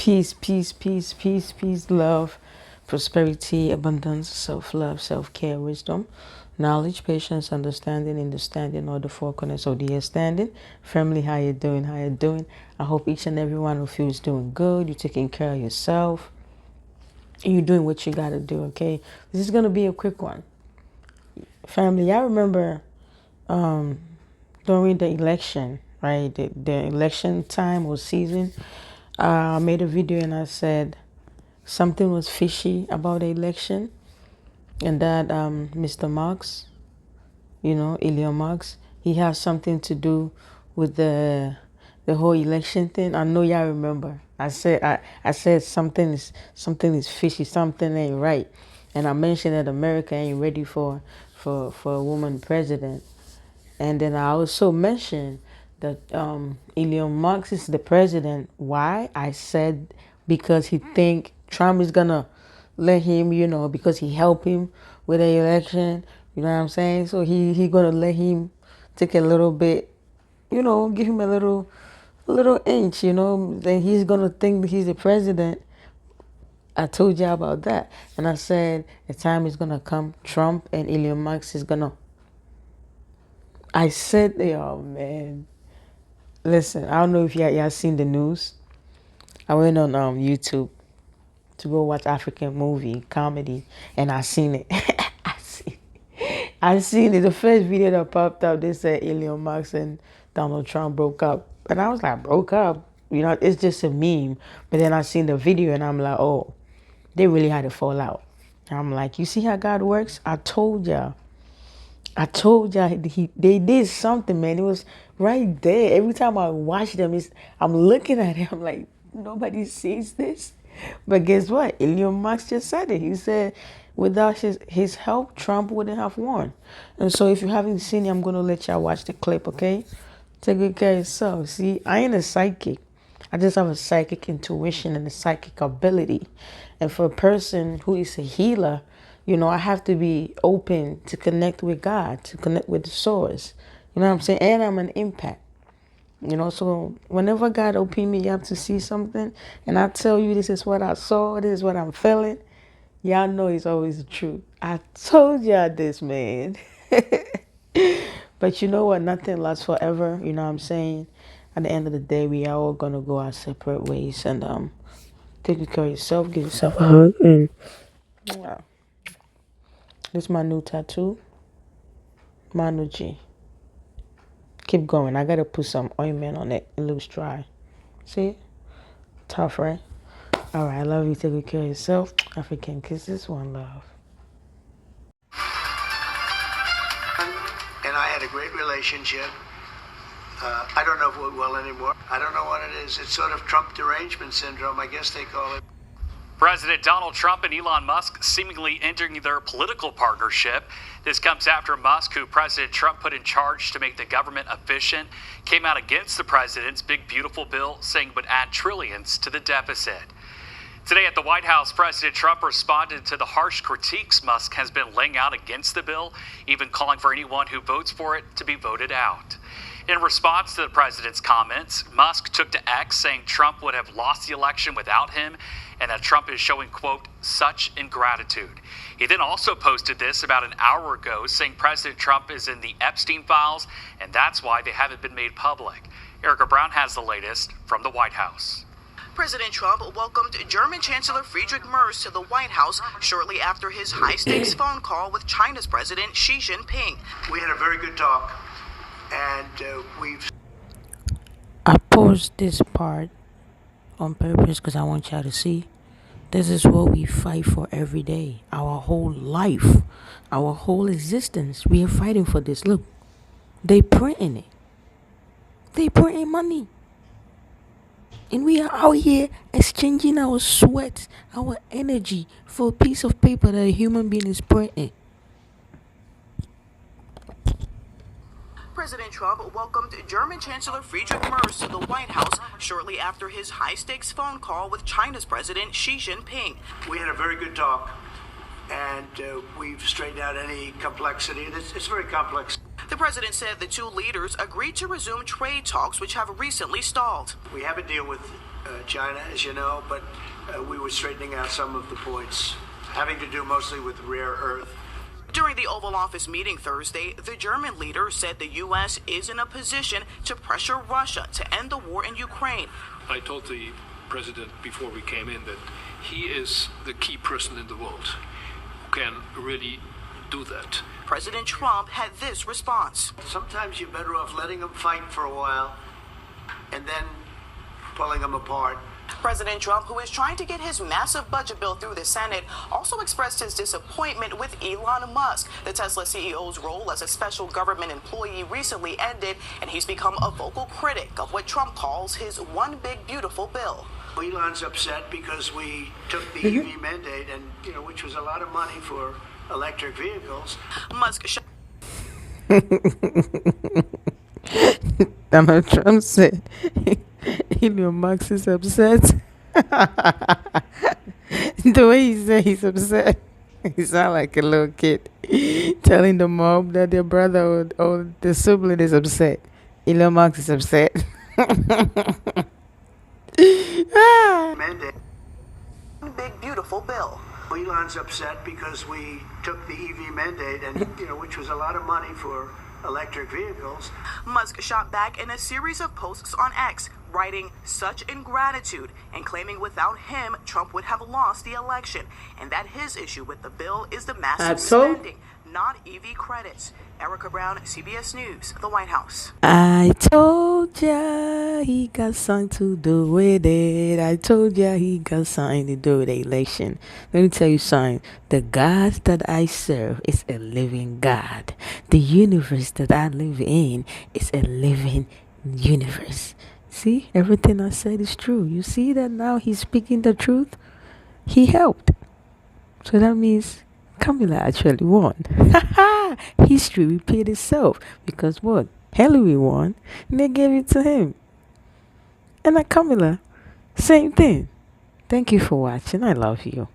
Peace, peace, peace, peace, peace, love, prosperity, abundance, self-love, self-care, wisdom, knowledge, patience, understanding all the four corners of the earth standing. Family, how you doing? How you doing? I hope each and every one of you is doing good. You're taking care of yourself. And you're doing what you got to do, okay? This is going to be a quick one. Family, I remember during the election, right? The election time or season, I made a video and I said something was fishy about the election, and that Mr. Marx, Elon Marx, he has something to do with the whole election thing. I know y'all remember. I said something is fishy, something ain't right, and I mentioned that America ain't ready for a woman president. And then I also mentioned that Elon Musk is the president. Why? I said because he think Trump is gonna let him, because he helped him with the election. You know what I'm saying? So he gonna let him take a little bit, give him a little inch. Then he's gonna think that he's the president. I told you about that, and I said the time is gonna come. Trump and Elon Musk is gonna. I said, oh man, listen. I don't know if y'all seen the news. I went on YouTube to go watch African movie comedy, and I seen it. I seen it. The first video that popped up, they said Elon Musk and Donald Trump broke up, and I was like, broke up? It's just a meme. But then I seen the video, and I'm like, oh, they really had to fall out. And I'm like, you see how God works? I told y'all. They did something, man. It was right there. Every time I watch them, I'm looking at it. I'm like, nobody sees this. But guess what? Elon Musk just said it. He said, without his help, Trump wouldn't have won. And so, if you haven't seen it, I'm gonna let y'all watch the clip. Okay? Take good care of yourself. See, I ain't a psychic. I just have a psychic intuition and a psychic ability. And for a person who is a healer, I have to be open to connect with God, to connect with the source. You know what I'm saying? And I'm an empath. So whenever God open me up to see something, and I tell you this is what I saw, this is what I'm feeling, y'all know it's always the truth. I told y'all this, man. But you know what? Nothing lasts forever. You know what I'm saying? At the end of the day, we are all going to go our separate ways. And take care of yourself. Give yourself a hug. And this is my new tattoo. Manu G. Keep going. I got to put some ointment on it. It looks dry. See? Tough, right? All right. I love you. Take good care of yourself. African kisses. One love. And I had a great relationship. I don't know if it went well anymore. I don't know what it is. It's sort of Trump derangement syndrome, I guess they call it. President Donald Trump and Elon Musk seemingly ending their political partnership. This comes after Musk, who President Trump put in charge to make the government efficient, came out against the president's big beautiful bill, saying it would add trillions to the deficit. Today at the White House, President Trump responded to the harsh critiques Musk has been laying out against the bill, even calling for anyone who votes for it to be voted out. In response to the president's comments, Musk took to X, saying Trump would have lost the election without him and that Trump is showing, quote, such ingratitude. He then also posted this about an hour ago, saying President Trump is in the Epstein files and that's why they haven't been made public. Erica Brown has the latest from the White House. President Trump welcomed German Chancellor Friedrich Merz to the White House shortly after his high-stakes phone call with China's President Xi Jinping. We had a very good talk, and I paused this part on purpose because I want y'all to see. This is what we fight for every day. Our whole life, our whole existence. We are fighting for this. Look, they printing it. They printing money. And we are out here exchanging our sweat, our energy for a piece of paper that a human being is printing. President Trump welcomed German Chancellor Friedrich Merz to the White House shortly after his high-stakes phone call with China's President Xi Jinping. We had a very good talk, and we've straightened out any complexity. It's very complex. The president said the two leaders agreed to resume trade talks, which have recently stalled. We have a deal with China, as you know, but we were straightening out some of the points, having to do mostly with rare earth. During the Oval Office meeting Thursday, the German leader said the U.S. is in a position to pressure Russia to end the war in Ukraine. I told the president before we came in that he is the key person in the world who can really do that. President Trump had this response. Sometimes you're better off letting them fight for a while and then pulling them apart. President Trump, who is trying to get his massive budget bill through the Senate, also expressed his disappointment with Elon Musk. The Tesla CEO's role as a special government employee recently ended, and he's become a vocal critic of what Trump calls his one big beautiful bill. Elon's upset because we took the EV mandate, and which was a lot of money for electric vehicles. Musk Donald Trump said Elon Musk is upset. The way he said he's upset, he sounds like a little kid telling the mob that their brother or the sibling is upset. Elon Musk is upset. Mandate. big beautiful bill. Elon's upset because we took the EV mandate, and which was a lot of money for electric vehicles. Musk shot back in a series of posts on X, writing such ingratitude and claiming without him, Trump would have lost the election, and that his issue with the bill is the massive spending, not EV credits. Erica Brown, CBS News, the White House. I told ya he got something to do with it. I told ya he got something to do with the election. Let me tell you something. The God that I serve is a living God. The universe that I live in is a living universe. See, everything I said is true. You see that now he's speaking the truth? He helped. So that means Kamala actually won. History repeat itself. Because what? Hillary won, and they gave it to him. And Kamala, same thing. Thank you for watching. I love you.